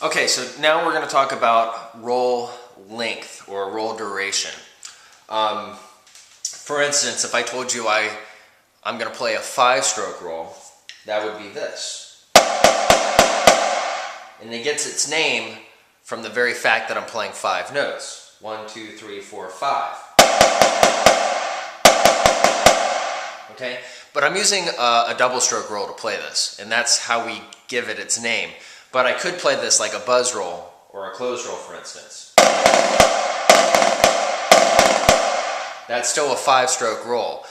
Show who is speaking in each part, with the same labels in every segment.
Speaker 1: Okay, so now we're going to talk about roll length or roll duration. For instance, if I told you I'm going to play a 5-stroke roll, that would be this. And it gets its name from the very fact that I'm playing 5 notes. 1, 2, 3, 4, 5. Okay, but I'm using a double stroke roll to play this, and that's how we give it its name. But I could play this like a buzz roll or a close roll, for instance. That's still a 5-stroke roll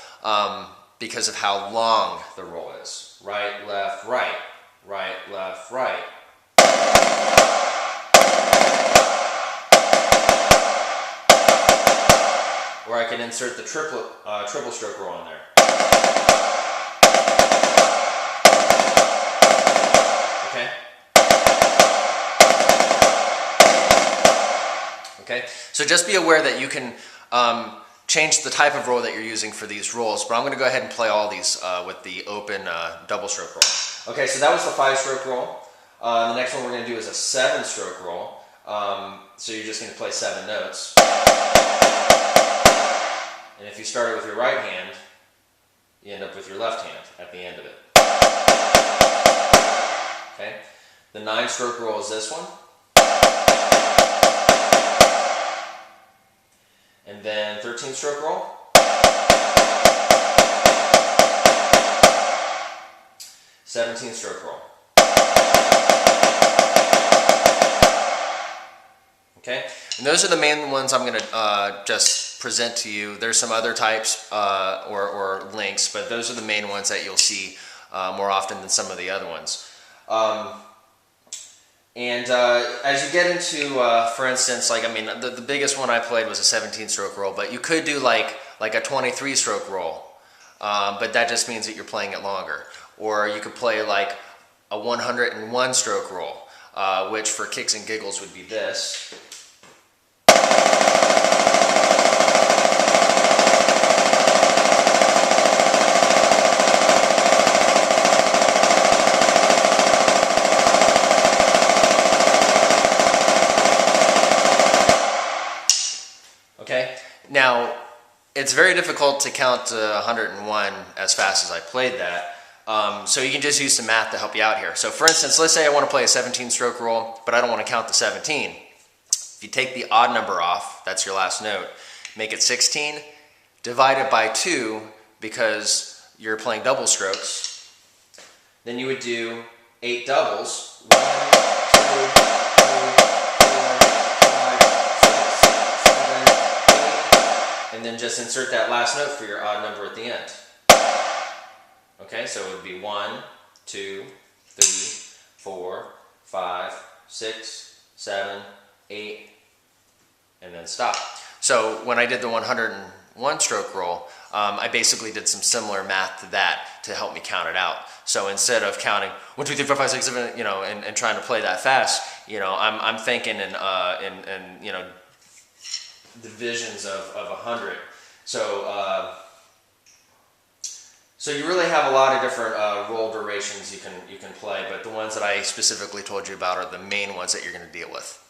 Speaker 1: because of how long the roll is. Right, left, right. Right, left, right. Or I can insert the triple stroke roll in there. Okay? Okay? So just be aware that you can change the type of roll that you're using for these rolls, but I'm going to go ahead and play all these with the open double stroke roll. Okay, so that was the 5-stroke roll. The next one we're going to do is a 7-stroke roll. So you're just going to play 7 notes. And if you start it with your right hand, you end up with your left hand at the end of it. Okay? The 9-stroke roll is this one. And then 13-stroke roll. Stroke roll. Okay? And those are the main ones I'm going to just present to you. There's some other types or links, but those are the main ones that you'll see more often than some of the other ones. As you get into, for instance, the biggest one I played was a 17-stroke roll, but you could do like a 23-stroke roll, but that just means that you're playing it longer. Or you could play like a 101-stroke roll, which for kicks and giggles would be this. Okay, now it's very difficult to count to 101 as fast as I played that, so you can just use some math to help you out here. So for instance, let's say I want to play a 17-stroke roll, but I don't want to count to 17. If you take the odd number off, that's your last note, make it 16, divide it by 2 because you're playing double strokes, then you would do 8 doubles. 1, 2, 3, and then just insert that last note for your odd number at the end. Okay, so it would be 1, 2, 3, 4, 5, 6, 7, 8, and then stop. So when I did the 101-stroke roll, I basically did some similar math to that to help me count it out. So instead of counting 1, 2, 3, 4, 5, 6, 7, and trying to play that fast, I'm thinking in divisions of 100. So you really have a lot of different roll durations you can play, but the ones that I specifically told you about are the main ones that you're going to deal with.